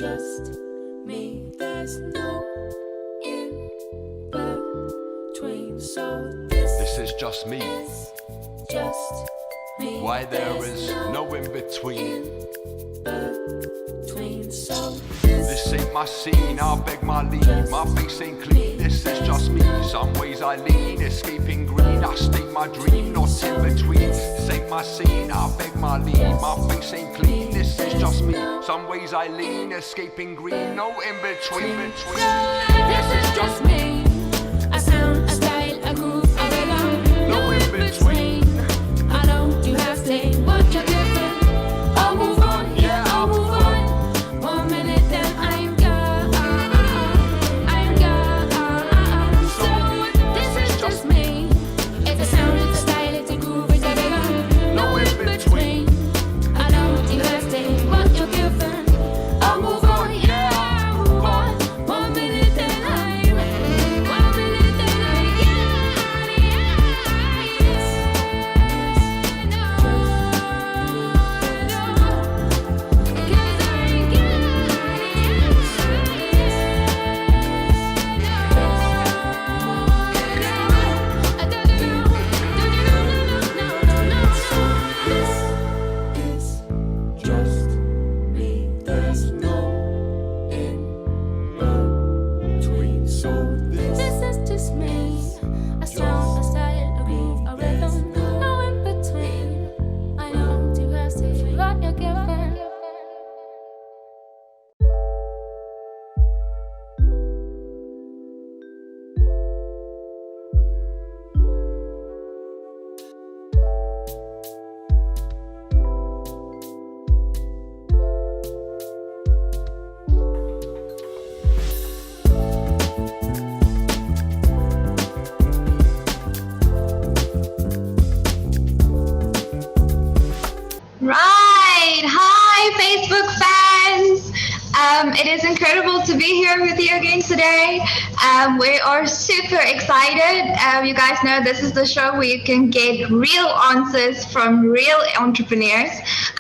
just me. There's no in between. So this is just me. Is just me. Why there is no in between. So this ain't my scene, I beg my leave. My face ain't clean, this is just me. Some ways I lean, escaping green. I state my dream, not in between. This ain't my scene, I beg my leave. My face ain't clean, this is just me. Some ways I lean, escaping green. No in between. This is just me. A sound, a style, a groove, a rhythm. No in between. I don't do half day, what you're given. I'll move on, yeah, I'll move on. 1 minute, then I'm gone. I'm gone. So this is just me. It's a sound, it's a style, it's a groove, it's a rhythm. No in between. I don't do half day, what you're given. I'll move on, yeah, I'll move on. 1 minute, then I'm 1 minute, then I'm This is just me. A sound, a style, a groove, a rhythm. No in between. I know to have to what you're given. Right. Hi, Facebook fans. It is incredible to be here with you again today. We are super excited. You guys know this is the show where you can get real answers from real entrepreneurs.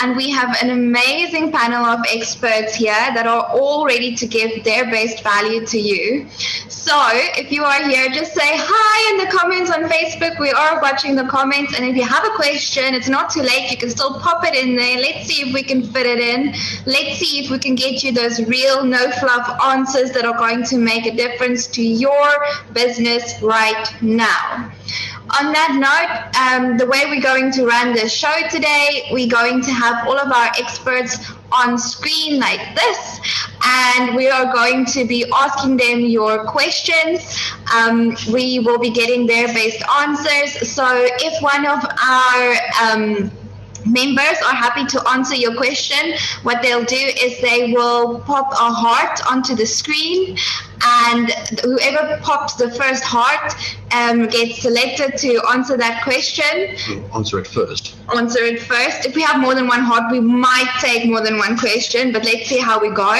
And we have an amazing panel of experts here that are all ready to give their best value to you. So if you are here, just say hi in the comments on Facebook. We are watching the comments. And if you have a question, it's not too late. You can still pop it in there. Let's see if we can fit it in. Let's see if we can get you those real, no fluff answers that are going to make a difference to your business right now. On that note, the way we're going to run this show today, we're going to have all of our experts on screen like this, and we are going to be asking them your questions. We will be getting their best answers. So if one of our members are happy to answer your question, what they'll do is they will pop a heart onto the screen, and whoever pops the first heart gets selected to answer that question. We'll answer it first. Answer it first. If we have more than one heart, we might take more than one question, but let's see how we go.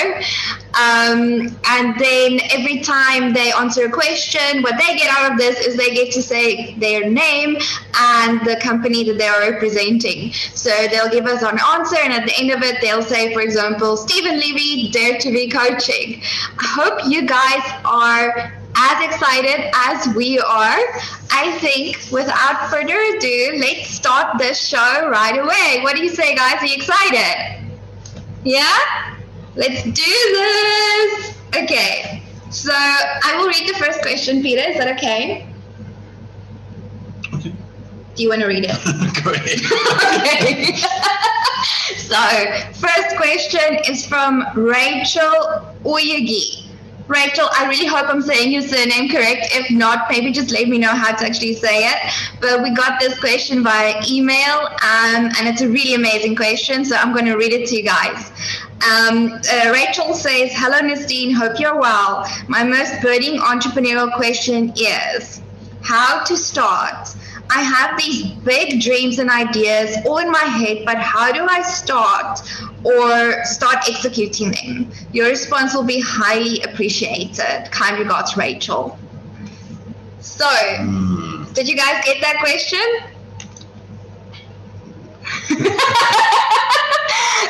And then every time they answer a question, what they get out of this is they get to say their name and the company that they are representing. So they'll give us an answer, and at the end of it, they'll say, for example, Stephen Levy, Dare to Be Coaching. I hope you guys are as excited as we are. I think without further ado, let's start this show right away. What do you say, guys? Are you excited? Yeah? Let's do this. Okay, so I will read the first question, Peter. Is that okay? Okay. Do you want to read it? Go ahead. Okay. So, first question is from Rachel Oyegi. Rachel, I really hope I'm saying your surname correct. If not, maybe just let me know how to actually say it. But we got this question via email, and it's a really amazing question, so I'm going to read it to you guys. Rachel says, hello, Nestene, hope you're well. My most burning entrepreneurial question is, how to start? I have these big dreams and ideas all in my head, but how do I start or start executing them? Your response will be highly appreciated. Kind regards, Rachel. So, did you guys get that question?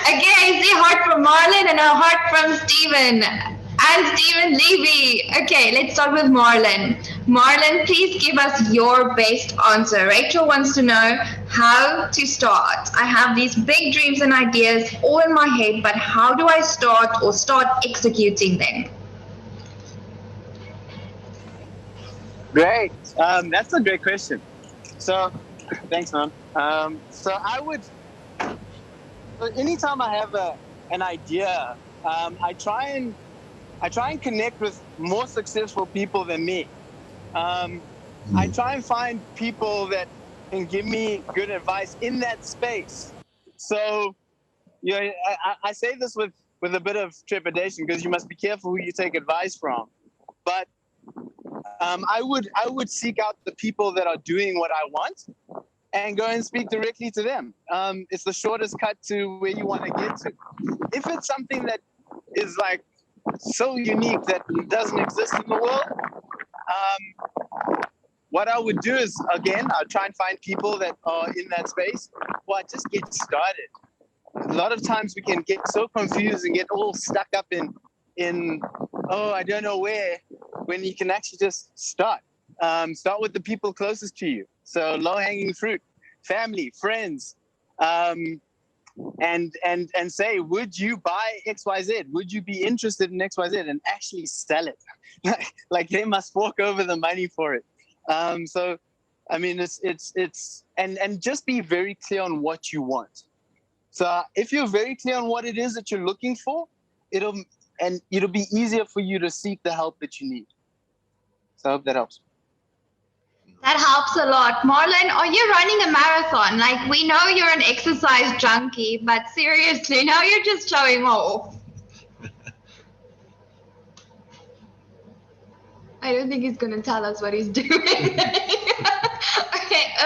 Again, crazy heart from Marlon and a heart from Stephen. And Stephen Levy. Okay, let's start with Marlon. Marlon, please give us your best answer. Rachel wants to know how to start. I have these big dreams and ideas all in my head, but how do I start or start executing them? Great. That's a great question. So, thanks, man. So anytime I have an idea, I try and connect with more successful people than me. I try and find people that can give me good advice in that space. So, I say this with a bit of trepidation because you must be careful who you take advice from. But I would seek out the people that are doing what I want and go and speak directly to them. It's the shortest cut to where you want to get to. If it's something that is like so unique that doesn't exist in the world, what I would do is, again, I'll try and find people that are in that space. Well, just get started. A lot of times we can get so confused and get all stuck up in I don't know where, when you can actually just start. Start with the people closest to you. So low-hanging fruit, family, friends, and say, would you buy XYZ? Would you be interested in XYZ? And actually sell it. Like they must fork over the money for it. So, I mean, it's and just be very clear on what you want. So if you're very clear on what it is that you're looking for, it'll be easier for you to seek the help that you need. So I hope that helps. That helps a lot. Marlon, are you running a marathon? Like, we know you're an exercise junkie, but seriously, now you're just showing off. I don't think he's going to tell us what he's doing. Okay,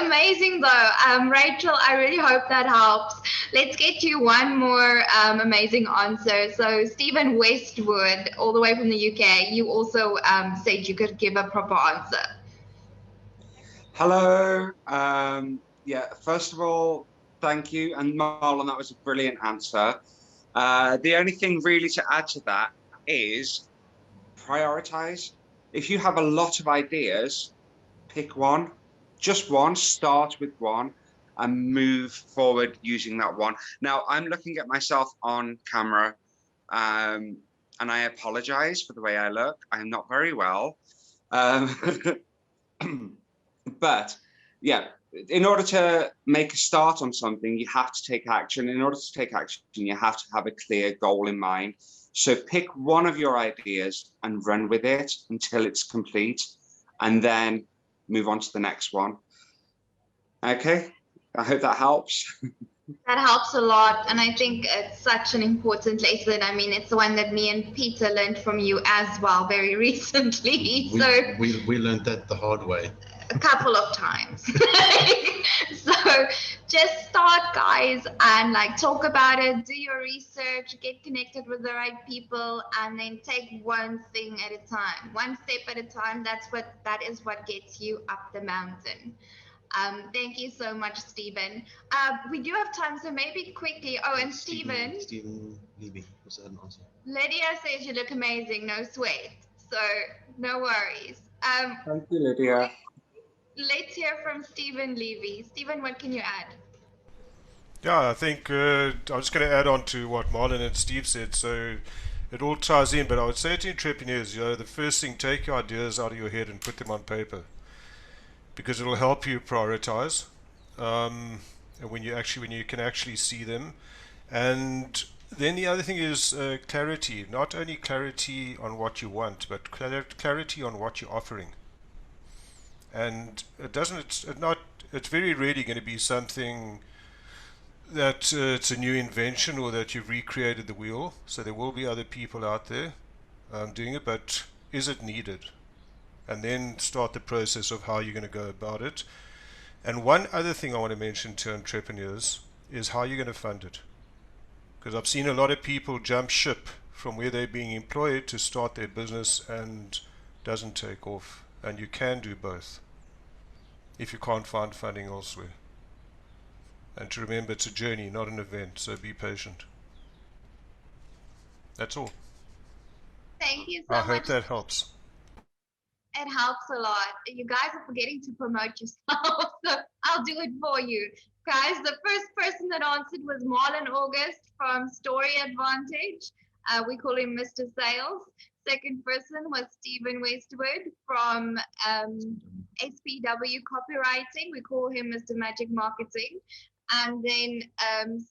amazing though. Rachel, I really hope that helps. Let's get you one more amazing answer. So Stephen Westwood, all the way from the UK, you also said you could give a proper answer. Hello. First of all, thank you. And Marlon, that was a brilliant answer. The only thing really to add to that is prioritize. If you have a lot of ideas, pick one, just one, start with one and move forward using that one. Now, I'm looking at myself on camera and I apologize for the way I look. I'm not very well. But yeah, in order to make a start on something, you have to take action. In order to take action, you have to have a clear goal in mind. So pick one of your ideas and run with it until it's complete, and then move on to the next one. Okay, I hope that helps. That helps a lot, and I think it's such an important lesson. I mean, it's the one that me and Peter learned from you as well very recently. We learned that the hard way. A couple of times. So just start, guys, and like talk about it, do your research, get connected with the right people, and then take one thing at a time, one step at a time. That is what gets you up the mountain. Thank you so much, Stephen. We do have time, so maybe quickly. Oh, and Stephen Levy, was that an answer? Lydia says you look amazing, no sweat, so no worries. Thank you, Lydia. Let's hear from Stephen Levy. Stephen, what can you add? Yeah, I think I'm just going to add on to what Marlon and Steve said. So it all ties in, but I would say to entrepreneurs, the first thing, take your ideas out of your head and put them on paper, because it will help you prioritize. And when you can actually see them. And then the other thing is clarity. Not only clarity on what you want, but clarity on what you're offering. And it's very rarely going to be something that it's a new invention or that you've recreated the wheel. So there will be other people out there doing it, but is it needed? And then start the process of how you're going to go about it. And one other thing I want to mention to entrepreneurs is how you're going to fund it. Because I've seen a lot of people jump ship from where they're being employed to start their business and doesn't take off. And you can do both if you can't find funding elsewhere. And to remember, it's a journey, not an event, so be patient. That's all. Thank you so I much. hope that helps. It helps a lot. You guys are forgetting to promote yourself, so I'll do it for you. Guys, the first person that answered was Marlon August from Story Advantage. We call him Mr. Sales. Second person was Stephen Westwood from SPW Copywriting. We call him Mr. Magic Marketing. And then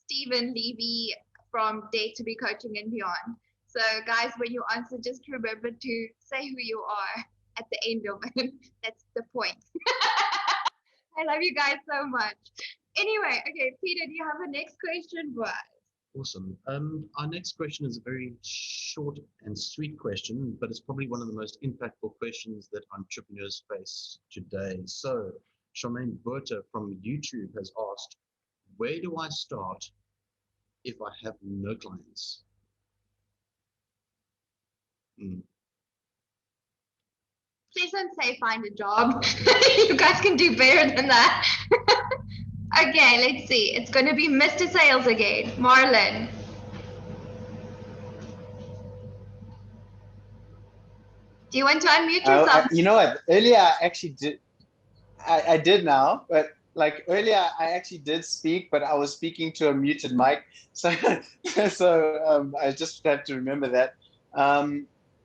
Stephen Levy from Dare to Be Coaching and Beyond. So guys, when you answer, just remember to say who you are at the end of it. That's the point. I love you guys so much. Anyway, okay, Peter, do you have a next question for us? Awesome. Our next question is a very short and sweet question, but it's probably one of the most impactful questions that entrepreneurs face today. So, Charmaine Botha from YouTube has asked, where do I start if I have no clients? Please don't say find a job. You guys can do better than that. Okay, let's see. It's going to be Mr. Sales again. Marlon. Do you want to unmute yourself? You know what? Earlier, I actually did. I did now, but like earlier, I actually did speak, but I was speaking to a muted mic. So, I just have to remember that.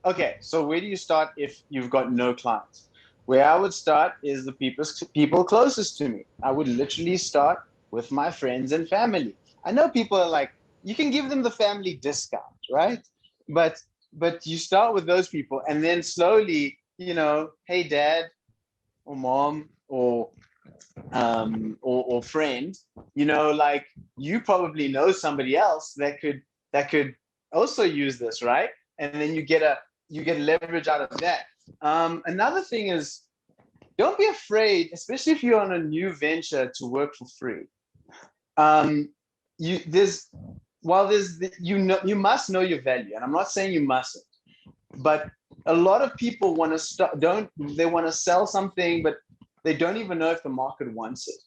Okay, so where do you start if you've got no clients? Where I would start is the people closest to me. I would literally start with my friends and family. I know people are like, you can give them the family discount, right? But you start with those people, and then slowly, you know, hey, dad or mom or friend, you know, like you probably know somebody else that could also use this, right? And then you get leverage out of that. Another thing is, don't be afraid, especially if you're on a new venture, to work for free. You must know your value, and I'm not saying you mustn't, but a lot of people want to want to sell something, but they don't even know if the market wants it.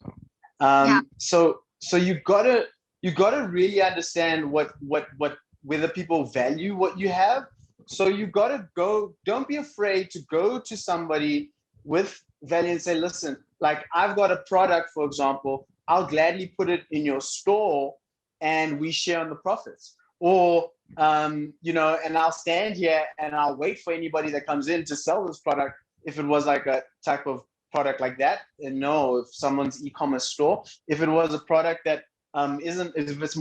So you gotta really understand whether people value what you have. So you gotta go. Don't be afraid to go to somebody with value and say, listen, like I've got a product, for example, I'll gladly put it in your store and we share on the profits. Or, you know, and I'll stand here and I'll wait for anybody that comes in to sell this product. If it was like a type of product like that, and no, if someone's e-commerce store, if it was a product that if it's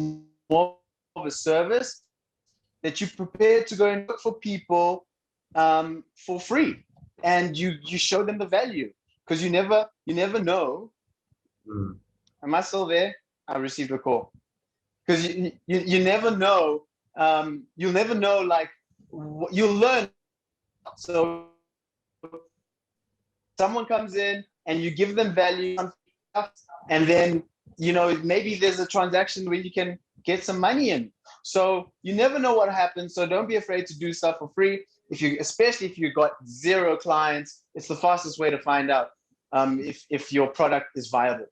more of a service, that you're prepared to go and look for people for free, and you show them the value, because you never know. Am I still there? I received a call. Because you never know. You'll never know. Like you'll learn. So someone comes in and you give them value, and then you know maybe there's a transaction where you can get some money in. So you never know what happens. So don't be afraid to do stuff for free. Especially if you've got 0 clients, it's the fastest way to find out if your product is viable.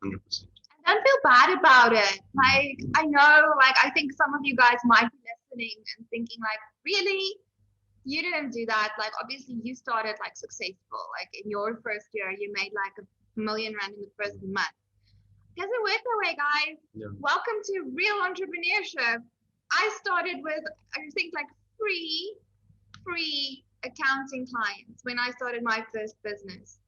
100%. Don't feel bad about it. Like, I know, like, I think some of you guys might be listening and thinking, like, really? You didn't do that. Like, obviously, you started, like, successful. Like, in your first year, you made, like, R1 million in the first month. Doesn't work that way, guys. Yeah. Welcome to real entrepreneurship. I started with, I think, like, free accounting clients when I started my first business.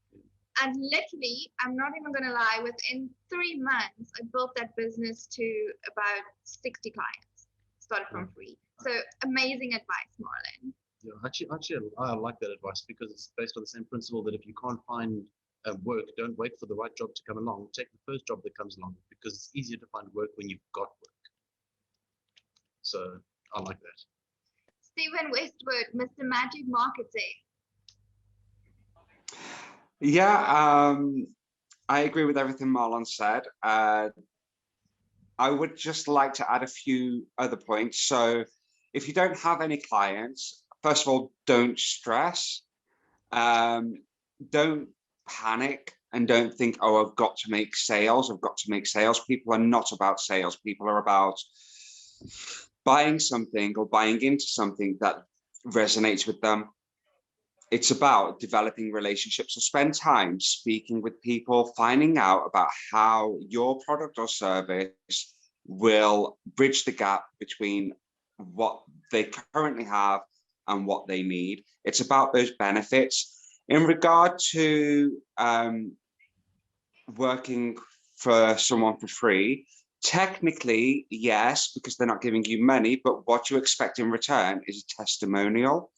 And literally, I'm not even going to lie, within 3 months, I built that business to about 60 clients. Started from free. So amazing advice, Marlon. Yeah, actually, I like that advice, because it's based on the same principle that if you can't find work, don't wait for the right job to come along. Take the first job that comes along, because it's easier to find work when you've got work. So I like that. Stephen Westwood, Mr. Magic Marketing. Yeah, I agree with everything Marlon said. I would just like to add a few other points. So if you don't have any clients, first of all, don't stress. Don't panic, and don't think, oh, I've got to make sales. I've got to make sales. People are not about sales. People are about buying something or buying into something that resonates with them. It's about developing relationships. So spend time speaking with people, finding out about how your product or service will bridge the gap between what they currently have and what they need. It's about those benefits. In regard to working for someone for free, technically, yes, because they're not giving you money, but what you expect in return is a testimonial.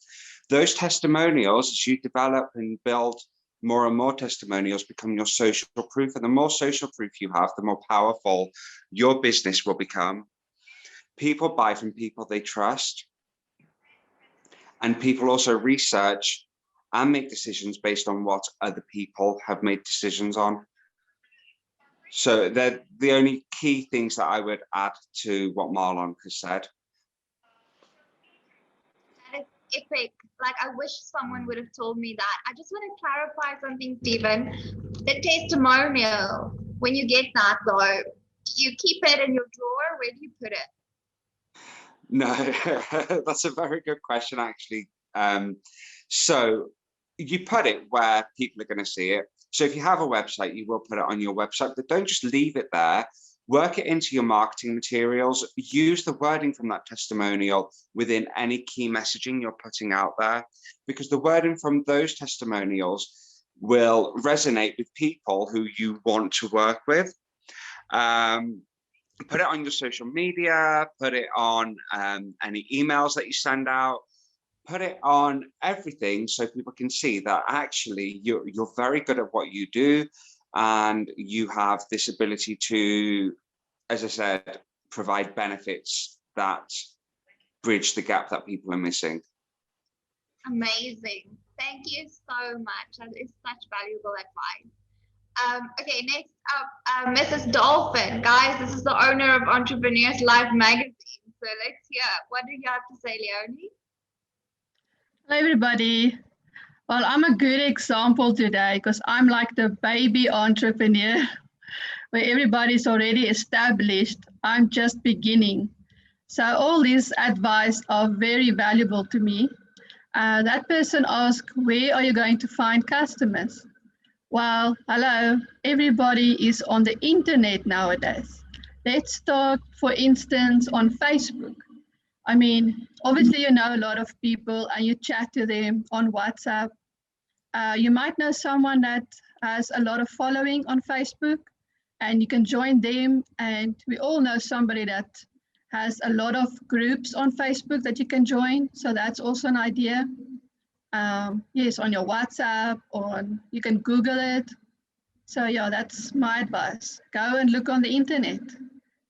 Those testimonials, as you develop and build more and more testimonials, become your social proof. And the more social proof you have, the more powerful your business will become. People buy from people they trust. And people also research and make decisions based on what other people have made decisions on. So they're the only key things that I would add to what Marlon has said. That is epic. Like, I wish someone would have told me that. I just want to clarify something, Stephen. The testimonial, when you get that though, you keep it in your drawer? Where do you put it? No, that's a very good question, actually. So you put it where people are going to see it. So if you have a website, you will put it on your website, but don't just leave it there. Work it into your marketing materials. Use the wording from that testimonial within any key messaging you're putting out there, because the wording from those testimonials will resonate with people who you want to work with. Put it on your social media, put it on any emails that you send out, put it on everything so people can see that actually you're very good at what you do, and you have this ability to, as I said, provide benefits that bridge the gap that people are missing. Amazing. Thank you so much. That is such valuable advice. Okay, next up, Mrs. Dolphin. Guys, this is the owner of Entrepreneurs Live magazine. So let's hear. What do you have to say, Leonie? Hello, everybody. Well, I'm a good example today because I'm like the baby entrepreneur where everybody's already established. I'm just beginning. So all this advice are very valuable to me. That person asked, where are you going to find customers? Well, hello, everybody is on the internet nowadays. Let's start, for instance, on Facebook. I mean, obviously you know a lot of people and you chat to them on WhatsApp. You might know someone that has a lot of following on Facebook and you can join them. And we all know somebody that has a lot of groups on Facebook that you can join. So that's also an idea. Yes, on your WhatsApp, or you can Google it. So yeah, that's my advice. Go and look on the internet.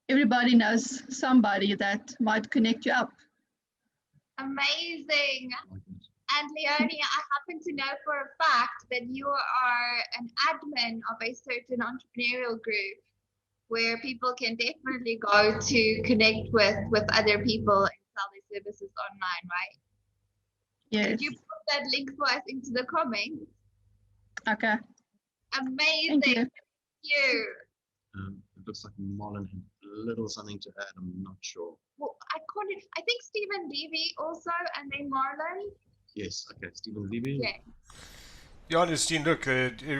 Everybody knows somebody that might connect you up. Amazing. And Leonie, I happen to know for a fact that you are an admin of a certain entrepreneurial group where people can definitely go to connect with other people and sell their services online, right? Yes. Could you put that link for us into the comments? Okay. Amazing. Thank you. Thank you. It looks like Marlon had a little something to add. I'm not sure. Well, I think Stephen Levy also, and then Marlon. Yes. Okay. Stephen Levy. Yeah. Yeah, Nestene, look,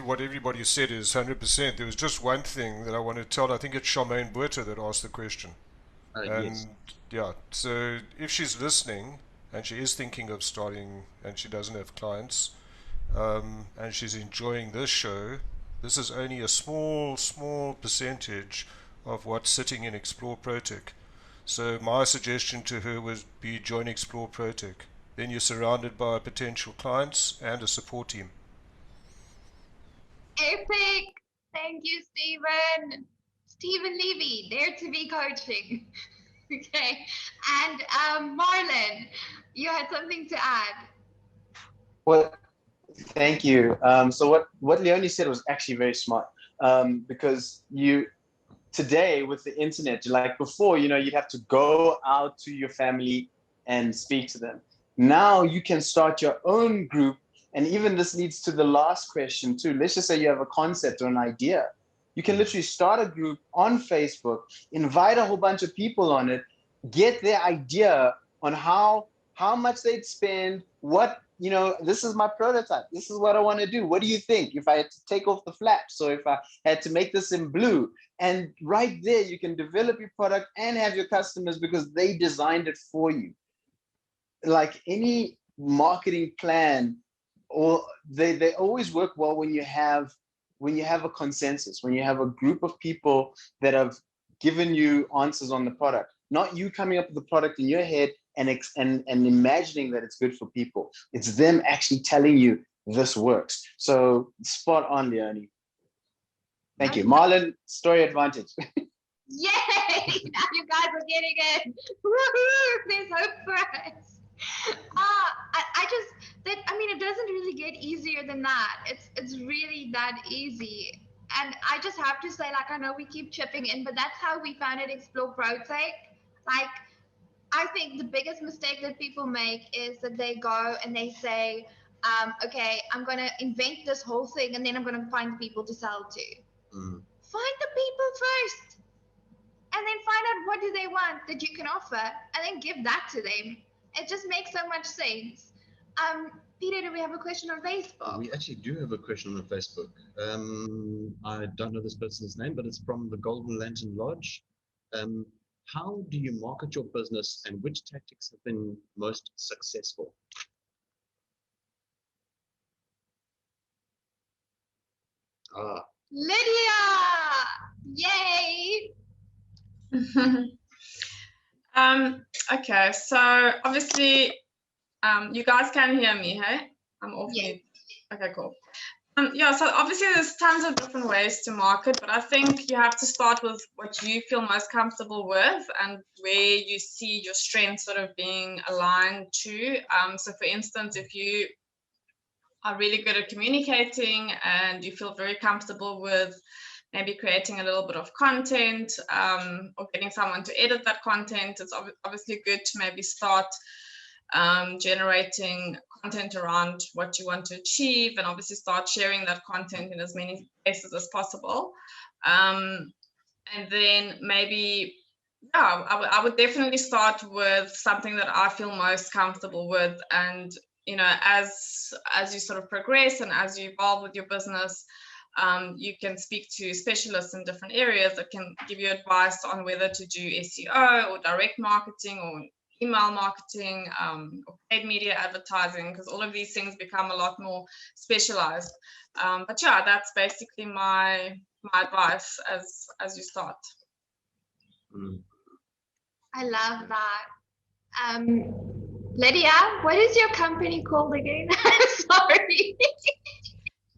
what everybody said is 100%. There was just one thing that I want to tell. I think it's Charmaine Botha that asked the question. And Yes. yeah, so if she's listening and she is thinking of starting and she doesn't have clients, and she's enjoying this show, this is only a small percentage of what's sitting in Explore Protec. So my suggestion to her would be join Explore Protec. Then you're surrounded by potential clients and a support team. Epic. Thank you, Stephen. Stephen Levy, Dare to Be Coaching. Okay. And Marlon, you had something to add. Well, thank you. So what Leonie said was actually very smart, because today with the internet, like before, you'd have to go out to your family and speak to them. Now you can start your own group. And even this leads to the last question too. Let's just say you have a concept or an idea. You can literally start a group on Facebook, invite a whole bunch of people on it, get their idea on how much they'd spend, what, you know, this is my prototype, this is what I want to do, what do you think if I had to take off the flaps, or if I had to make this in blue? And right there you can develop your product and have your customers because they designed it for you. Like any marketing plan, or they always work well when you have a consensus, when you have a group of people that have given you answers on the product, not you coming up with the product in your head and imagining that it's good for people. It's them actually telling you this works. So spot on, Leonie. Thank you. Marlon, story advantage. Yay! Now you guys are getting it. Woohoo! There's hope for us. I mean, it doesn't really get easier than that. It's really that easy. And I just have to say, like, I know we keep chipping in, but that's how we found it Explore ProTech. Like, I think the biggest mistake that people make is that they go and they say, okay, I'm going to invent this whole thing and then I'm going to find people to sell to. Find the people first, and then find out what do they want that you can offer, and then give that to them. It just makes so much sense. Peter, do we have a question on Facebook? We actually do have a question on Facebook. I don't know this person's name, but it's from the Golden Lantern Lodge. How do you market your business, and which tactics have been most successful? Lydia! Yay! Okay, so obviously, you guys can hear me, hey? I'm off mute. Okay, cool. Yeah, so obviously there's tons of different ways to market, but I think you have to start with what you feel most comfortable with and where you see your strengths sort of being aligned to. So for instance, if you are really good at communicating and you feel very comfortable with maybe creating a little bit of content, or getting someone to edit that content, it's obviously good to maybe start generating content around what you want to achieve, and obviously start sharing that content in as many places as possible. And then maybe, yeah, I would definitely start with something that I feel most comfortable with. And, you know, as you sort of progress and as you evolve with your business, you can speak to specialists in different areas that can give you advice on whether to do SEO or direct marketing or email marketing, or paid media advertising, because all of these things become a lot more specialized. But yeah, that's basically my advice as you start. I love that. Lydia, what is your company called again? Sorry.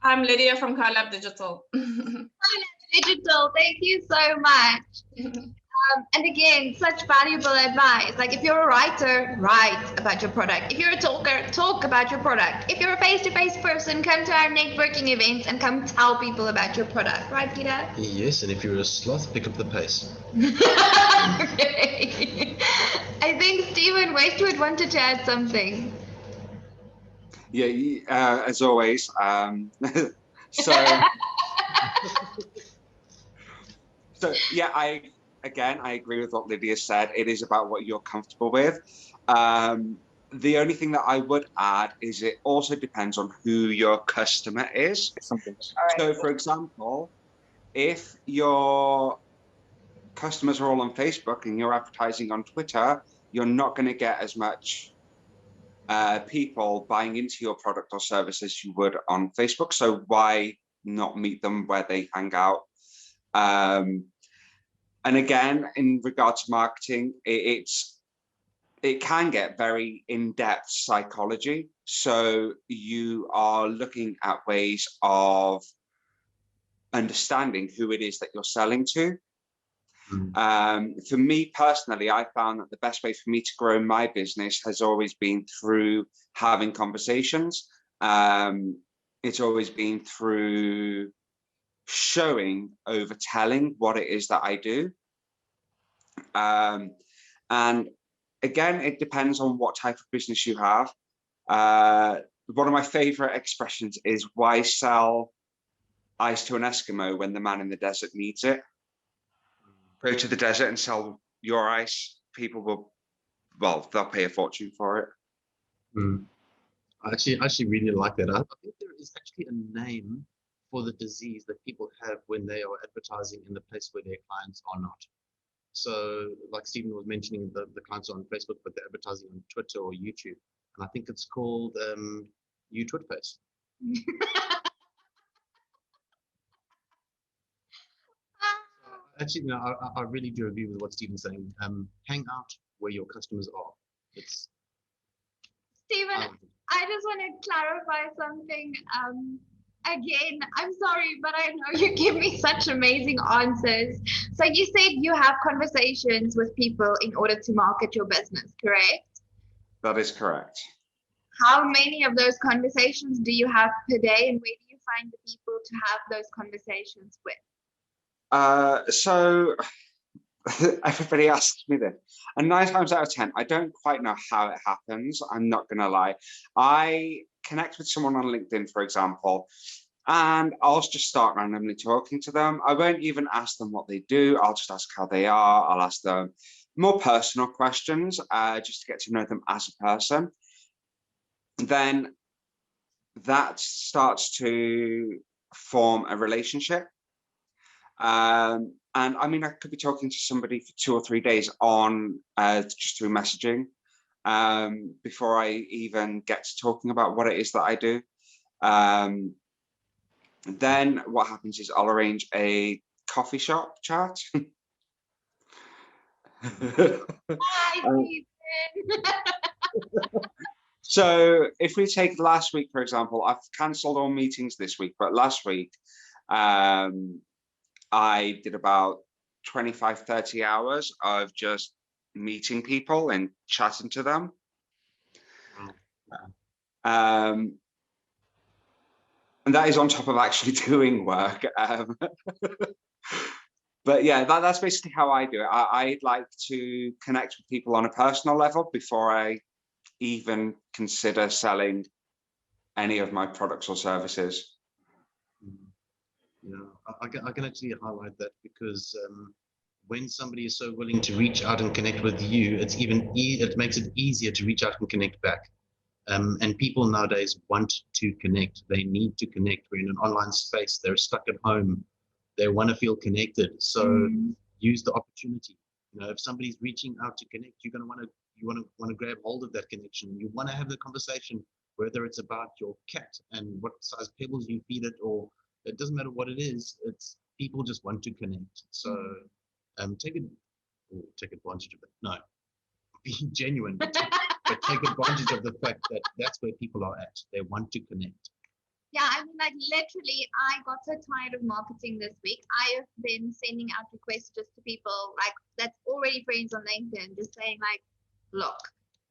I'm Lydia from Collab Digital. Collab Digital, thank you so much. And again, such valuable advice. Like, if you're a writer, write about your product. If you're a talker, talk about your product. If you're a face-to-face person, come to our networking events and come tell people about your product. Right, Peter? Yes, and if you're a sloth, pick up the pace. Okay. I think Stephen Westwood wanted to add something. Yeah, as always. So yeah, I agree with what Lydia said. It is about what you're comfortable with. The only thing that I would add is it also depends on who your customer is. So, for example, if your customers are all on Facebook and you're advertising on Twitter, you're not going to get as much people buying into your product or service as you would on Facebook. So why not meet them where they hang out? And again, in regards to marketing, it can get very in-depth psychology. So you are looking at ways of understanding who it is that you're selling to. For me personally, I found that the best way for me to grow my business has always been through having conversations. It's always been through showing over telling what it is that I do. And again, it depends on what type of business you have. One of my favorite expressions is, why sell ice to an Eskimo when the man in the desert needs it? Go to the desert and sell your ice people will, well, they'll pay a fortune for it. I actually really like that. I think there is actually a name for the disease that people have when they are advertising in the place where their clients are not. So like Stephen was mentioning, the clients are on Facebook, but they're advertising on Twitter or YouTube. And I think it's called U-Twitface. Actually, no, I really do agree with what Stephen's saying. Hang out where your customers are. It's Stephen, I just want to clarify something. Again, I'm sorry, but I know you give me such amazing answers. So you said you have conversations with people in order to market your business, correct? That is correct. How many of those conversations do you have per day, and where do you find the people to have those conversations with? So everybody asks me this, and 9 times out of 10, I don't quite know how it happens. I'm not gonna lie. I connect with someone on LinkedIn, for example, and I'll just start randomly talking to them. I won't even ask them what they do. I'll just ask how they are. I'll ask them more personal questions, just to get to know them as a person. Then that starts to form a relationship. And I mean, I could be talking to somebody for 2 or 3 days on just through messaging before I even get to talking about what it is that I do. Then what happens is I'll arrange a coffee shop chat. So if we take last week, for example, I've cancelled all meetings this week, but last week I did about 25, 30 hours of just meeting people and chatting to them. And that is on top of actually doing work. But yeah, that's basically how I do it. I'd like to connect with people on a personal level before I even consider selling any of my products or services. Yeah, I can actually highlight that because when somebody is so willing to reach out and connect with you, it's it makes it easier to reach out and connect back. And people nowadays want to connect. They need to connect. We're in an online space. They're stuck at home. They want to feel connected. So use the opportunity. You know, if somebody's reaching out to connect, you want to grab hold of that connection. You want to have the conversation, whether it's about your cat and what size pebbles you feed it, or it doesn't matter what it is. It's people just want to connect. So take advantage of it. No, be genuine, but take advantage of the fact that that's where people are at. They want to connect. Yeah, I mean, like literally, I got so tired of marketing this week. I have been sending out requests just to people like that's already friends on LinkedIn, just saying like, look,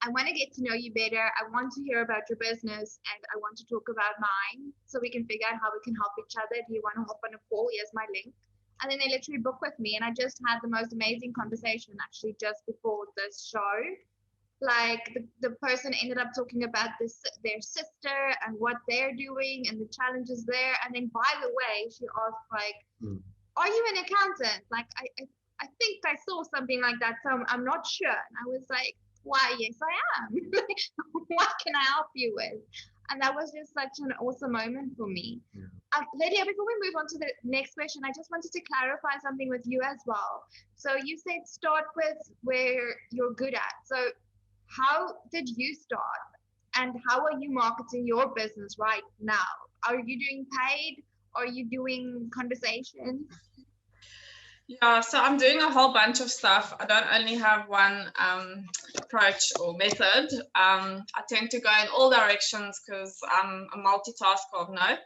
I want to get to know you better. I want to hear about your business and I want to talk about mine so we can figure out how we can help each other. Do you want to hop on a call? Here's my link. And then they literally book with me. And I just had the most amazing conversation actually just before this show. Like the person ended up talking about their sister and what they're doing and the challenges there. And then by the way, she asked like, are you an accountant? Like I think I saw something like that. So I'm not sure. And I was like, why, yes, I am. What can I help you with? And that was just such an awesome moment for me. Yeah. Lidia, before we move on to the next question, I just wanted to clarify something with you as well. So you said start with where you're good at. So how did you start? And how are you marketing your business right now? Are you doing paid? Are you doing conversations? Yeah, so I'm doing a whole bunch of stuff. I don't only have one approach or method. I tend to go in all directions because I'm a multitasker of note.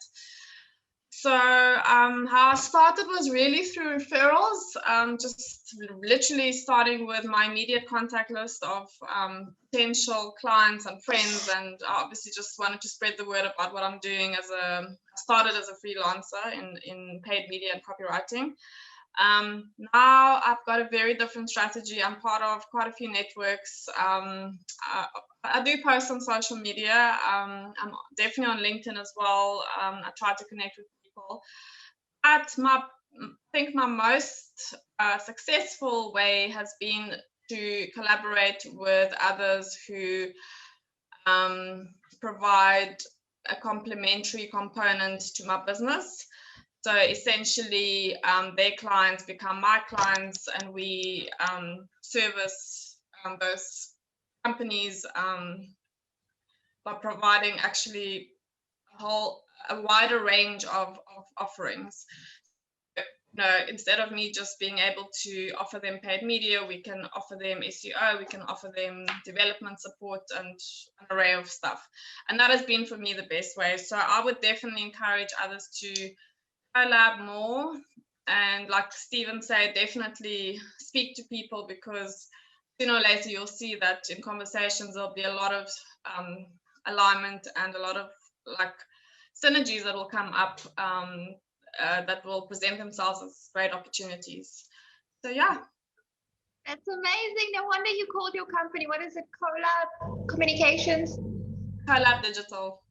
So how I started was really through referrals, just literally starting with my immediate contact list of potential clients and friends, and I obviously just wanted to spread the word about what I'm doing I started as a freelancer in paid media and copywriting. Now I've got a very different strategy. I'm part of quite a few networks. I do post on social media. I'm definitely on LinkedIn as well. I try to connect with people. But I think my most successful way has been to collaborate with others who provide a complementary component to my business. So essentially, their clients become my clients, and we service those companies by providing actually a wider range of offerings. Instead of me just being able to offer them paid media, we can offer them SEO, we can offer them development support and an array of stuff. And that has been for me the best way. So I would definitely encourage others to collab more. And like Stephen said, definitely speak to people, because sooner or later you'll see that in conversations there'll be a lot of alignment and a lot of like synergies that will come up that will present themselves as great opportunities. So yeah. That's amazing. No wonder you called your company. What is it? Collab Communications? Collab Digital.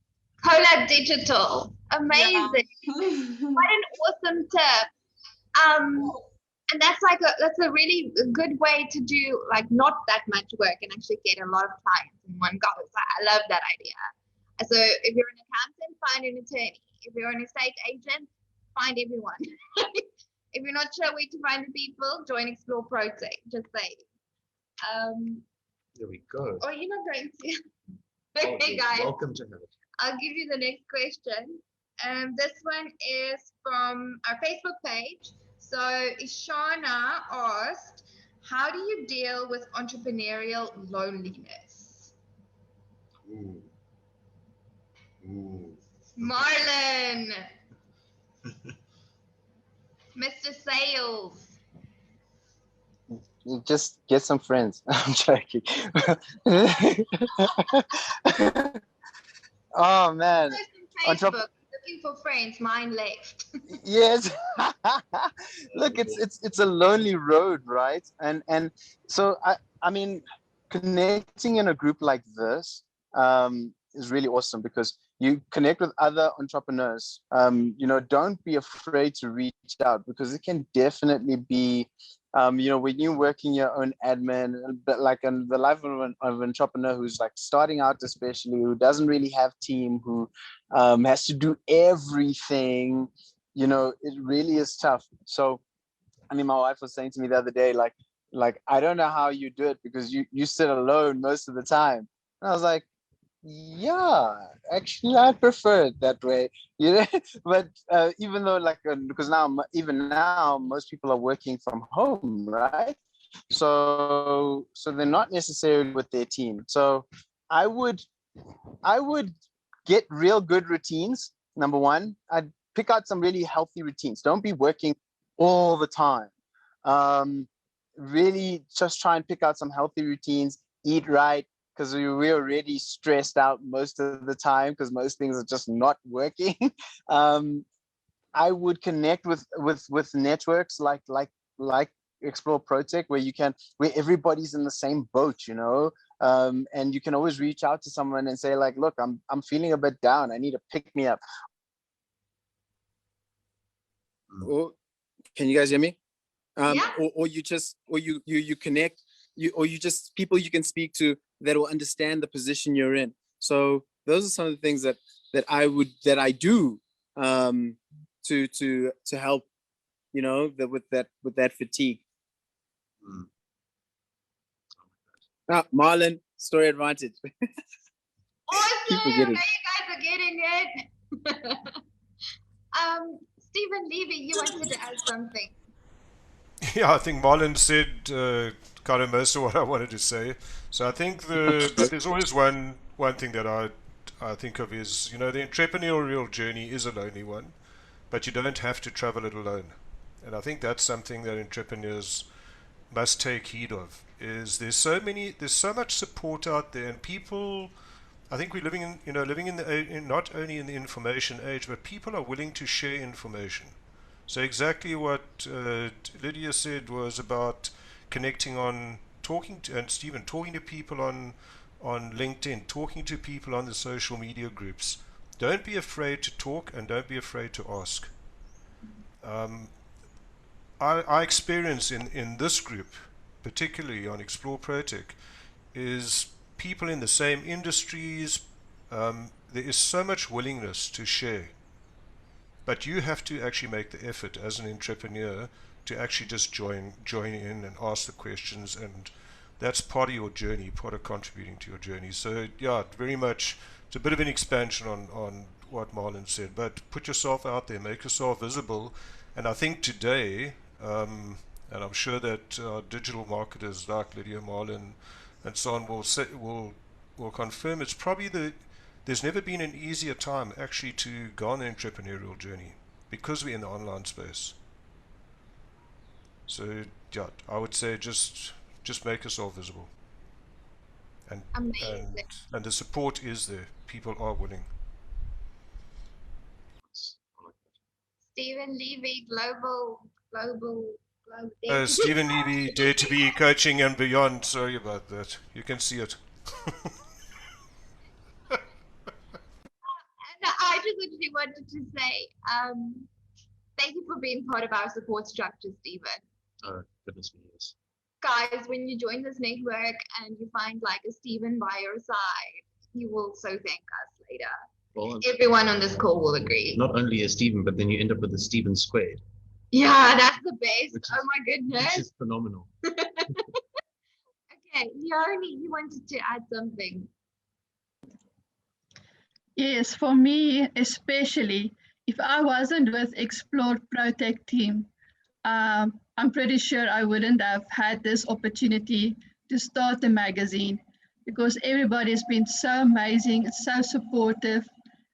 Collab Digital. Amazing. Yeah. What an awesome tip. And that's a really good way to do like not that much work and actually get a lot of clients in one go. So I love that idea. So if you're an accountant, find an attorney. If you're an estate agent, find everyone. If you're not sure where to find the people, join Explore Protect. Just say. There we go. Oh, you're not going to. Oh, Okay, you're guys. welcome to have it. I'll give you the next question. This one is from our Facebook page. So Ishana asked, how do you deal with entrepreneurial loneliness? Ooh. Ooh. Marlon. Mr. Sales. You just get some friends. I'm joking. Oh man. Post on Facebook, looking for friends, mine left. Yes. Look, it's a lonely road, right? And so I mean, connecting in a group like this is really awesome, because you connect with other entrepreneurs. Don't be afraid to reach out, because it can definitely be when you're working your own admin, but like in the life of an entrepreneur who's like starting out, especially, who doesn't really have team, who has to do everything, it really is tough. So, I mean, my wife was saying to me the other day, like I don't know how you do it, because you sit alone most of the time. And I was like, yeah, actually I prefer it that way, but even though because even now most people are working from home, right? So they're not necessarily with their team. So I would get real good routines. Number one, I'd pick out some really healthy routines. Don't be working all the time. Really just try and pick out some healthy routines, eat right, because we're already stressed out most of the time because most things are just not working. I would connect with networks like Explore Protect, where everybody's in the same boat, and you can always reach out to someone and say like, look, I'm feeling a bit down. I need to pick me up. Oh, can you guys hear me? Yeah. Or you connect, you just people you can speak to that will understand the position you're in. So those are some of the things that I do to help, with that fatigue. Marlon, Story Advantage. Awesome! Now you guys are getting it. Stephen Levy, you wanted to add something. Yeah, I think Marlon said kind of most of what I wanted to say. So I think but there's always one thing that I think of is, the entrepreneurial journey is a lonely one, but you don't have to travel it alone. And I think that's something that entrepreneurs must take heed of. Is there's so much support out there, and people, I think we're living in not only in the information age, but people are willing to share information. So exactly what Lydia said was about connecting and talking to people on LinkedIn, talking to people on the social media groups. Don't be afraid to talk, and don't be afraid to ask. I experience in this group particularly on Explore Protec, is people in the same industries. There is so much willingness to share, but you have to actually make the effort as an entrepreneur to actually just join in and ask the questions, and that's part of your journey, part of contributing to your journey. So yeah, very much, it's a bit of an expansion on what Marlon said, but put yourself out there, make yourself visible. And I think today, and I'm sure that digital marketers like Lidia, Marlon, and so on will confirm, it's probably there's never been an easier time actually to go on an entrepreneurial journey because we're in the online space. So yeah, I would say just make yourself visible, and the support is there. People are willing. Stephen Levy, global. Stephen Levy, Dare to Be Coaching and Beyond. Sorry about that. You can see it. And I just literally wanted to say, thank you for being part of our support structure, Stephen. Oh, goodness me, yes. Guys, when you join this network and you find like a Stephen by your side, you will so thank us later. Well, Everyone on this call will agree. not only a Stephen, but then you end up with a Stephen squared. Yeah, that's the best. Which is- Oh my goodness. Which is phenomenal. Okay, Leonie, you wanted to add something. Yes, for me, especially, if I wasn't with Explore Protec team, I'm pretty sure I wouldn't have had this opportunity to start the magazine, because everybody's been so amazing and so supportive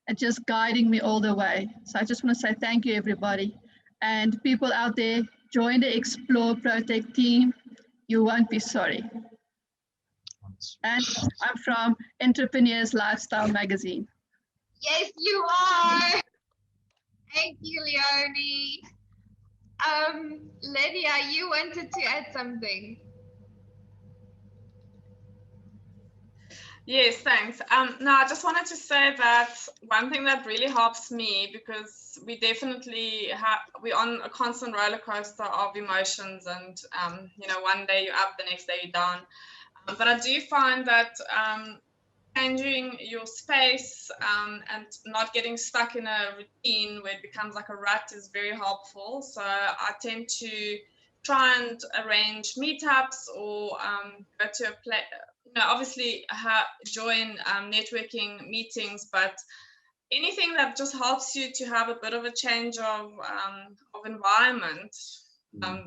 and just guiding me all the way. So I just want to say thank you, everybody. And people out there, join the Explore Protec team. You won't be sorry. And I'm from Entrepreneur's Lifestyle magazine. Yes, you are. Thank you, Leonie. Lydia, you wanted to add something. Yes, thanks. No, I just wanted to say that one thing that really helps me, because we definitely we're on a constant roller coaster of emotions, and you know, one day you're up, the next day you're down. But I do find that changing your space and not getting stuck in a routine where it becomes like a rut is very helpful. So I tend to try and arrange meetups or go to a place. You know, obviously join networking meetings, but anything that just helps you to have a bit of a change of environment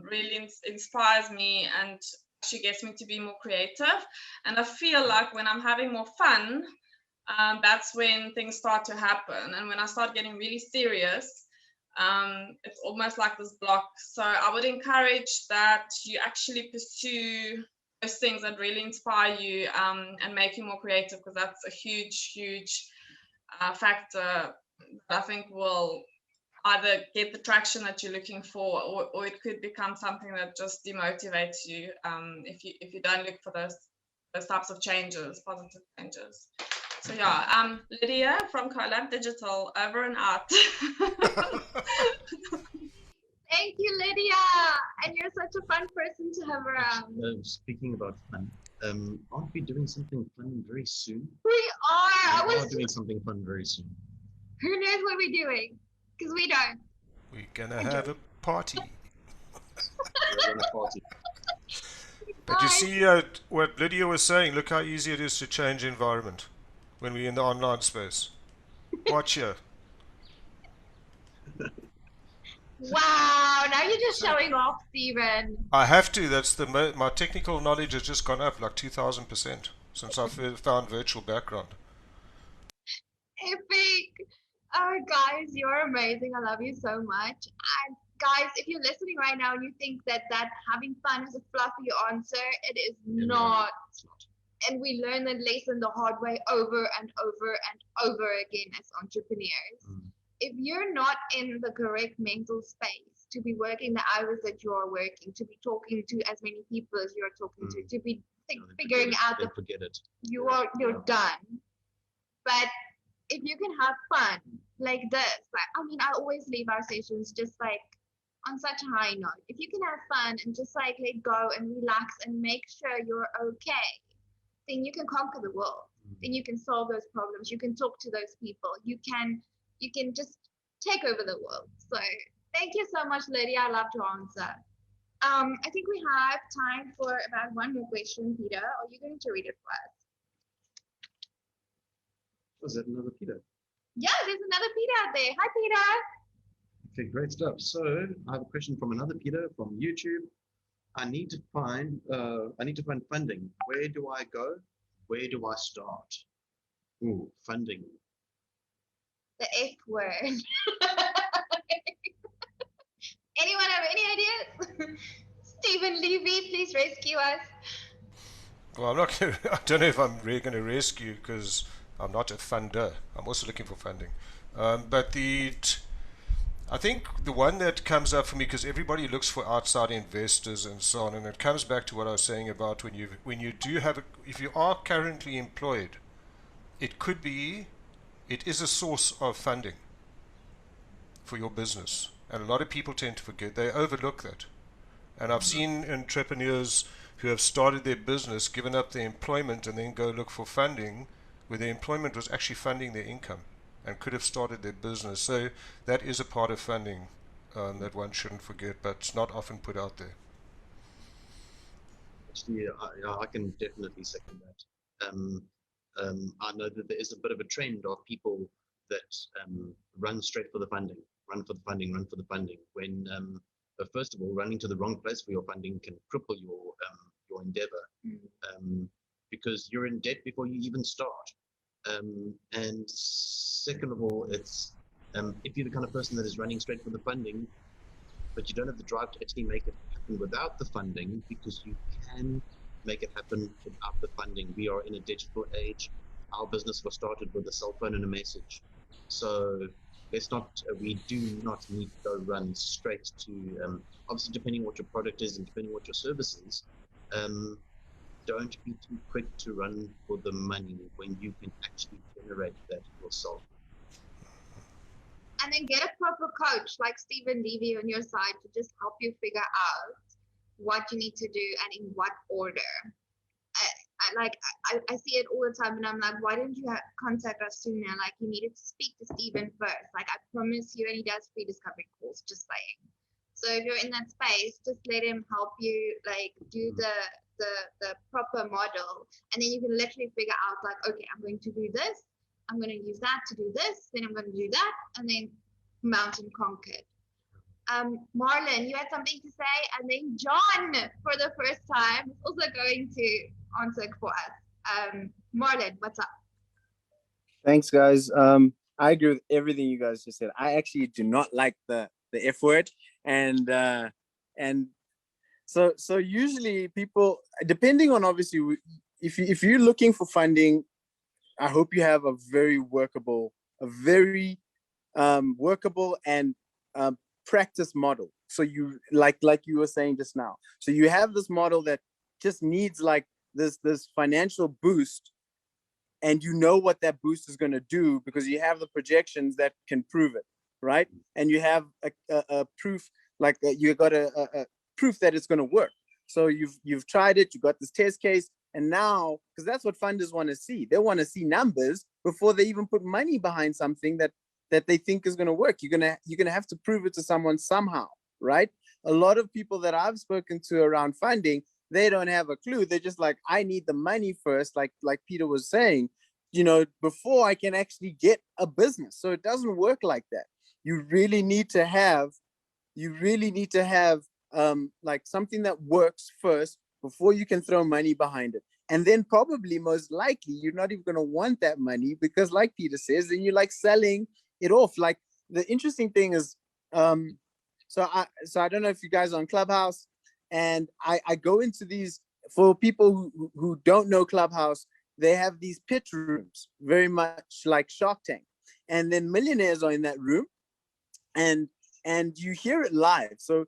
really inspires me and actually gets me to be more creative. And I feel like when I'm having more fun, that's when things start to happen. And when I start getting really serious, it's almost like this block. So I would encourage that you actually pursue those things that really inspire you and make you more creative, because that's a huge factor that I think will either get the traction that you're looking for, or it could become something that just demotivates you if you don't look for those types of changes, positive changes. So yeah, Lydia from Collab Digital, over and out. Thank you, Lydia. And you're such a fun person to have around. Speaking about fun, aren't we doing something fun very soon? We are. We are doing something fun very soon. Who knows what we're doing? Because we don't. We're gonna have a party. We're gonna party. But you see what Lydia was saying, look how easy it is to change environment when we're in the online space. Watch here. Wow, now you're just showing off, Stephen. I have to, that's my technical knowledge has just gone up like 2,000% since I found virtual background. Epic. Oh, guys, you're amazing. I love you so much. And guys, if you're listening right now and you think that having fun is a fluffy answer, it is not. And we learn that lesson the hard way over and over and over again as entrepreneurs. If you're not in the correct mental space to be working the hours that you are working, to be talking to as many people as you're talking to be figuring out the forget it. You're done. But if you can have fun like this, like, I mean, I always leave our sessions just like on such a high note, if you can have fun and just like let go and relax and make sure you're okay, then you can conquer the world. Then you can solve those problems. You can talk to those people. You can just take over the world. So thank you so much, Lydia. I love to answer. I think we have time for about one more question, Peter. Are you going to read it for us? Was that another Peter? Yeah, there's another Peter out there. Hi, Peter. Okay, great stuff. So I have a question from another Peter from YouTube. I need to find funding. Where do I go? Where do I start? Ooh, funding. The F word. Anyone have any ideas? Stephen Levy, please rescue us. Well, I'm not gonna, I don't know if I'm really going to rescue because I'm not a funder. I'm also looking for funding. But I think the one that comes up for me, because everybody looks for outside investors and so on, and it comes back to what I was saying about when you do have if you are currently employed, it is a source of funding for your business, and a lot of people tend to forget. They overlook that, and I've seen entrepreneurs who have started their business, given up their employment, and then go look for funding, where their employment was actually funding their income and could have started their business. So that is a part of funding that one shouldn't forget, but it's not often put out there. Actually, I can definitely second that. I know that there is a bit of a trend of people that run straight for the funding, run for the funding. When first of all, running to the wrong place for your funding can cripple your endeavor, because you're in debt before you even start. And second of all, it's if you're the kind of person that is running straight for the funding, but you don't have the drive to actually make it happen without the funding, because you can make it happen without the funding. We are in a digital age. Our business was started with a cell phone and a message. So we do not need to go run straight to, obviously depending what your product is and depending what your service is, don't be too quick to run for the money when you can actually generate that yourself. And then get a proper coach like Stephen Levy on your side to just help you figure out what you need to do and in what order. I see it all the time, and I'm like, why didn't you contact us sooner? Like, you needed to speak to Stephen first. Like, I promise you, and he does free discovery calls, just saying. So if you're in that space, just let him help you, like, do the proper model, and then you can literally figure out, like, okay, I'm going to do this, I'm going to use that to do this, then I'm going to do that, and then mountain conquered. Marlon, you had something to say, and then John, for the first time, is also going to answer for us. Marlon, what's up? Thanks, guys. I agree with everything you guys just said. I actually do not like the F word, and so usually people, depending on, obviously, if you're looking for funding, I hope you have a very workable and practice model. So you like you were saying just now. So you have this model that just needs like this financial boost, and you know what that boost is going to do because you have the projections that can prove it, right? And you have a proof, like you got a proof that it's going to work. So you've tried it, you got this test case, and now, because that's what funders want to see. They want to see numbers before they even put money behind something that they think is going to work. You're gonna have to prove it to someone somehow, right? A lot of people that I've spoken to around funding, they don't have a clue. They're just like, I need the money first, like Peter was saying, before I can actually get a business. So it doesn't work like that. You really need to have like something that works first before you can throw money behind it. And then probably most likely you're not even going to want that money because, like Peter says, then you're like selling it off. Like the interesting thing is, so I don't know if you guys are on Clubhouse, and I go into these, for people who don't know Clubhouse, they have these pitch rooms, very much like Shark Tank, and then millionaires are in that room, and you hear it live. So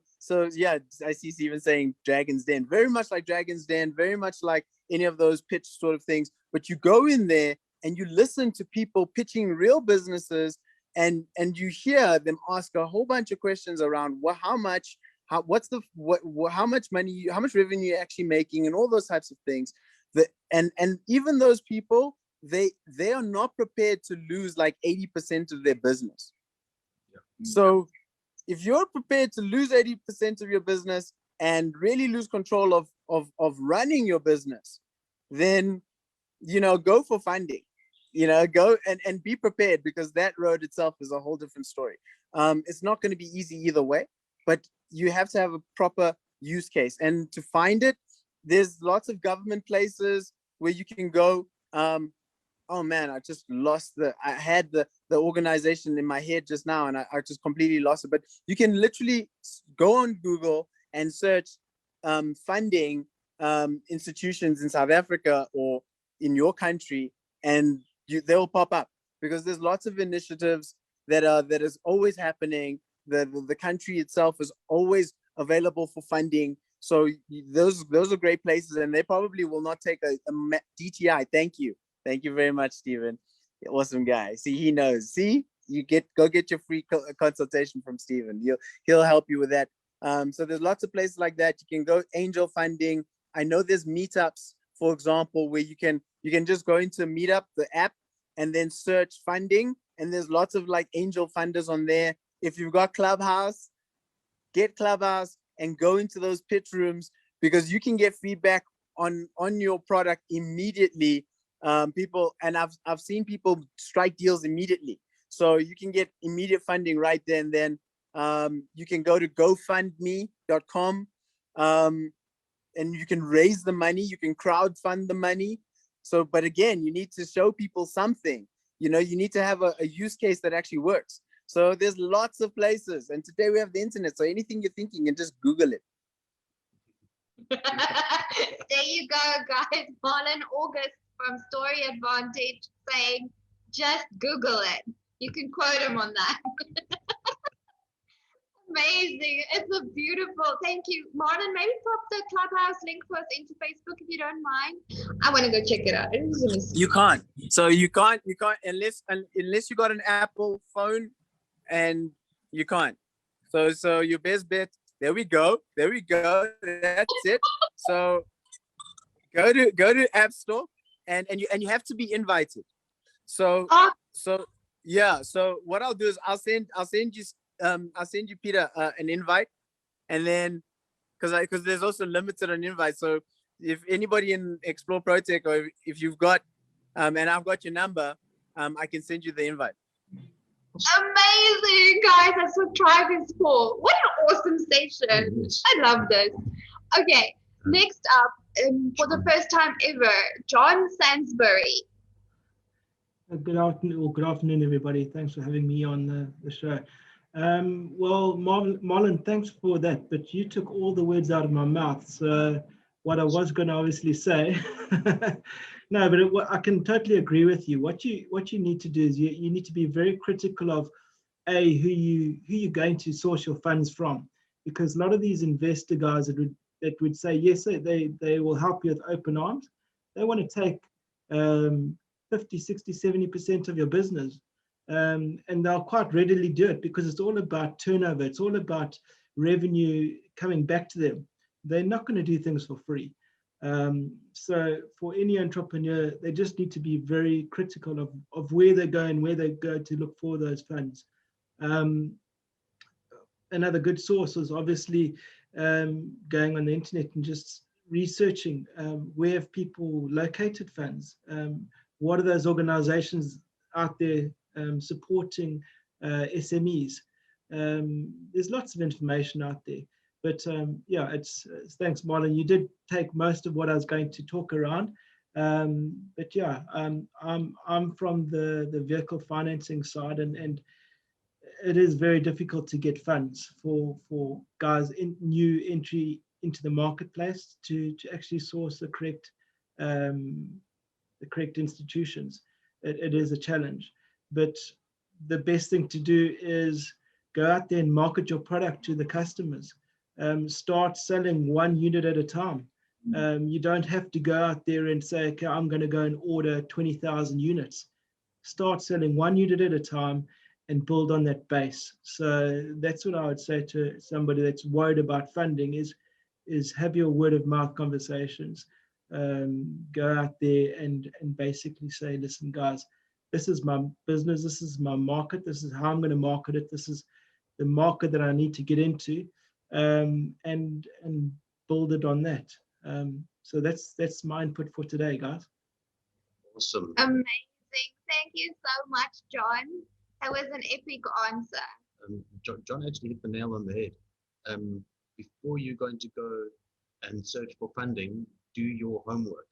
yeah, I see Steven saying Dragon's Den, very much like Dragon's Den, very much like any of those pitch sort of things. But you go in there and you listen to people pitching real businesses, and you hear them ask a whole bunch of questions around, well, how much money, how much revenue you're actually making, and all those types of things. And even those people, they are not prepared to lose like 80% of their business. So if you're prepared to lose 80% of your business and really lose control of running your business, then, you know, go for funding, you know, go and be prepared, because that road itself is a whole different story. It's not going to be easy either way, but you have to have a proper use case. And to find it, there's lots of government places where you can go. Oh man, I just lost I had the organization in my head just now, and I just completely lost it. But you can literally go on Google and search funding institutions in South Africa or in your country, and they'll pop up, because there's lots of initiatives that is always happening. The country itself is always available for funding. So those are great places, and they probably will not take a DTI. Thank you very much, Stephen. Awesome guy. See, he knows. See, go get your free consultation from Stephen. He'll help you with that. So there's lots of places like that. You can go angel funding. I know there's meetups, for example, where you can just go into Meetup, the app, and then search funding. And there's lots of like angel funders on there. If you've got Clubhouse, get Clubhouse and go into those pitch rooms, because you can get feedback on your product immediately. People, and I've seen people strike deals immediately. So you can get immediate funding right there and then. You can go to gofundme.com, and you can raise the money. You can crowdfund the money. So, but again, you need to show people something. You know, you need to have a use case that actually works. So there's lots of places, and today we have the internet. So anything you're thinking, and just Google it. There you go, guys. Marlon August from Story Advantage saying, just Google it. You can quote him on that. Amazing. It's a beautiful, thank you. Marlon, maybe pop the Clubhouse link for us into Facebook if you don't mind. I want to go check it out. You can't. So you can't unless you got an Apple phone, and you can't. So your best bet, there we go. That's it. So go to App Store, and you have to be invited. So yeah. So what I'll do is I'll send you, Peter, an invite, and then because there's also limited on invite. So if anybody in Explore ProTech, or if you've got and I've got your number, I can send you the invite. Amazing, guys. That's what Tribe is for. What an awesome session. I love this. Okay, next up, for the first time ever, John Sansbury. Good afternoon, everybody. Thanks for having me on the show. Well, Marlon, thanks for that, but you took all the words out of my mouth. So what I was going to obviously say, no, but I can totally agree with you. What you need to do is you need to be very critical of who you're going to source your funds from, because a lot of these investor guys that would say yes, they will help you with open arms. They want to take 50, 60, 70% of your business. And they'll quite readily do it, because it's all about turnover. It's all about revenue coming back to them. They're not going to do things for free. So for any entrepreneur, they just need to be very critical of where they go and where they go to look for those funds. Another good source is obviously going on the internet and just researching where have people located funds. What are those organizations out there supporting SMEs? There's lots of information out there, but yeah, it's thanks, Marlon. You did take most of what I was going to talk around, but yeah, I'm from the vehicle financing side, and it is very difficult to get funds for guys in new entry into the marketplace to actually source the correct institutions. It is a challenge. But the best thing to do is go out there and market your product to the customers. Start selling one unit at a time. You don't have to go out there and say, okay, I'm going to go and order 20,000 units. Start selling one unit at a time, and build on that base. So that's what I would say to somebody that's worried about funding is have your word of mouth conversations. Go out there and basically say, listen, guys, this is my business, this is my market, this is how I'm going to market it, this is the market that I need to get into, and build it on that. So that's my input for today, guys. Awesome. Amazing. Thank you so much, John. That was an epic answer. John actually hit the nail on the head. Before you're going to go and search for funding, do your homework.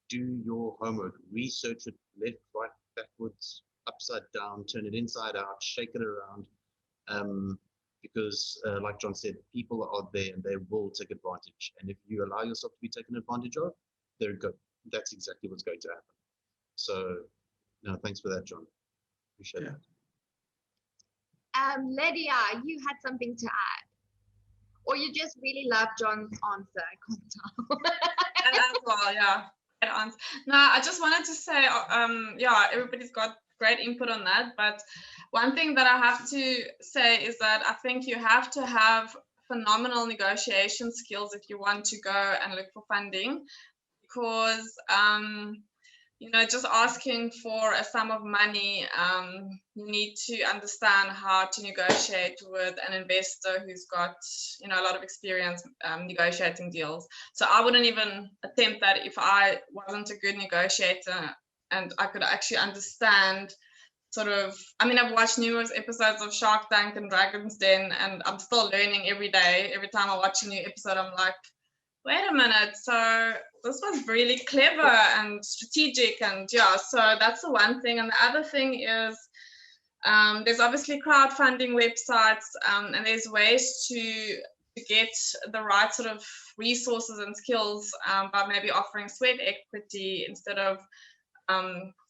Do your homework. Research it left, right, backwards, upside down, turn it inside out, shake it around. Because like John said, people are out there and they will take advantage. And if you allow yourself to be taken advantage of, they're good. That's exactly what's going to happen. So, no, thanks for that, John. Appreciate it. Lydia, you had something to add, or you just really love John's answer? I can't tell. And as well, yeah. No, I just wanted to say, yeah, everybody's got great input on that. But one thing that I have to say is that I think you have to have phenomenal negotiation skills if you want to go and look for funding, because you know, just asking for a sum of money, you need to understand how to negotiate with an investor who's got, you know, a lot of experience negotiating deals. So I wouldn't even attempt that if I wasn't a good negotiator and I could actually understand sort of, I mean, I've watched numerous episodes of Shark Tank and Dragon's Den, and I'm still learning every day. Every time I watch a new episode, I'm like, wait a minute, so this was really clever and strategic, and yeah, so that's the one thing. And the other thing is there's obviously crowdfunding websites, and there's ways to get the right sort of resources and skills by maybe offering sweat equity instead of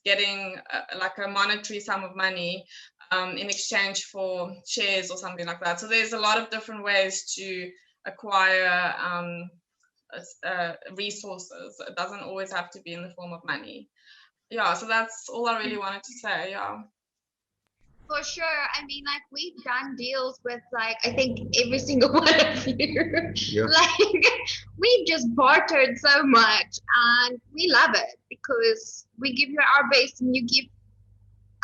getting like a monetary sum of money in exchange for shares or something like that. So there's a lot of different ways to acquire resources. It doesn't always have to be in the form of money. Yeah, so that's all I really wanted to say. Yeah, For sure. I mean, like, we've done deals with, like, I think every single one of you. Yeah. Like, we've just bartered so much, and we love it because we give you our best and you give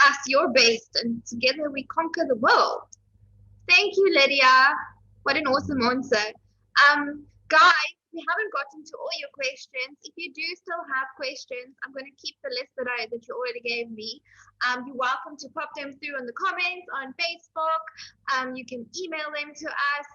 us your best, and together we conquer the world. Thank you, Lydia. What an awesome answer. Guys, we haven't gotten to all your questions. If you do still have questions, I'm going to keep the list that you already gave me. You're welcome to pop them through in the comments on Facebook. You can email them to us.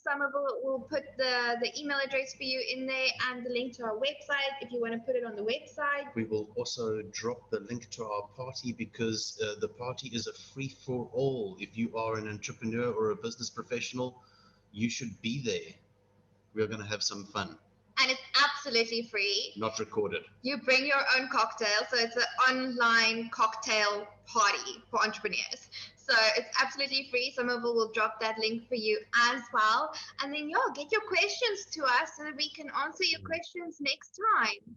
Some of will put the email address for you in there and the link to our website if you want to put it on the website. We will also drop the link to our party, because the party is a free for all. If you are an entrepreneur or a business professional, you should be there. We're going to have some fun. And it's absolutely free. Not recorded. You bring your own cocktail. So it's an online cocktail party for entrepreneurs. So it's absolutely free. Somerville will drop that link for you as well. And then, get your questions to us so that we can answer your questions next time.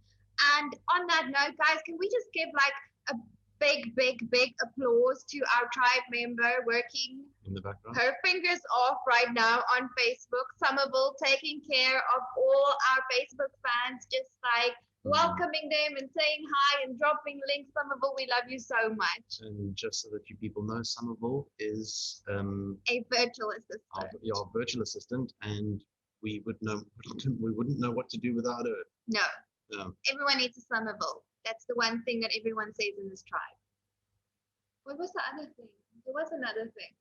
And on that note, guys, can we just give like a big applause to our tribe member working in the background, her fingers off right now on Facebook. Somerville taking care of all our Facebook fans, just like welcoming them and saying hi and dropping links. Somerville, we love you so much. And just so that you people know, Somerville is a virtual assistant. Our virtual assistant, and we wouldn't know what to do without her. No. Everyone needs a Somerville. That's the one thing that everyone says in this tribe. What was the other thing? There was another thing.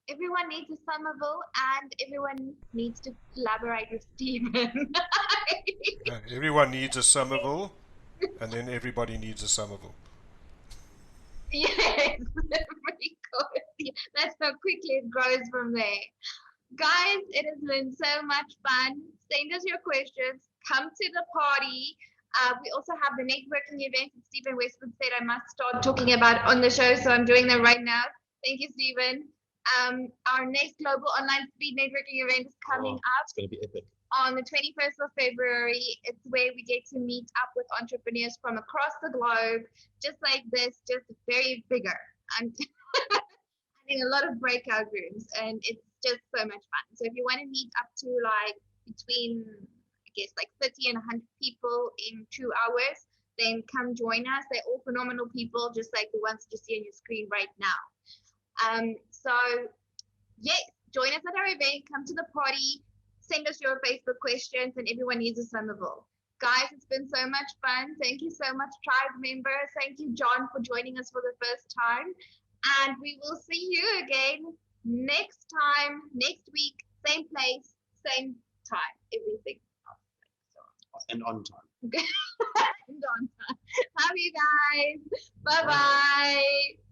Everyone needs a Somerville, and everyone needs to collaborate with Stephen. Everyone needs a Somerville, and then everybody needs a Somerville. Yes, very good. That's how quickly it grows from there. Guys, it has been so much fun. Send us your questions. Come to the party. We also have the networking event that Stephen Westwood said I must start talking about on the show, so I'm doing that right now. Thank you, Stephen. Our next global online speed networking event is coming up. It's going to be epic. On the 21st of February. It's where we get to meet up with entrepreneurs from across the globe, just like this, just very bigger. And and in a lot of breakout rooms, and it's just so much fun. So if you want to meet up to like between, I guess, like 30 and 100 people in 2 hours, then come join us. They're all phenomenal people, just like the ones you see on your screen right now. So yes, join us at our event, come to the party, send us your Facebook questions, and everyone needs a Somerville. Guys, it's been so much fun. Thank you so much, tribe members. Thank you, John, for joining us for the first time. And we will see you again next time, next week, same place, same time, everything. And on time. And on time. Love you guys. Bye-bye.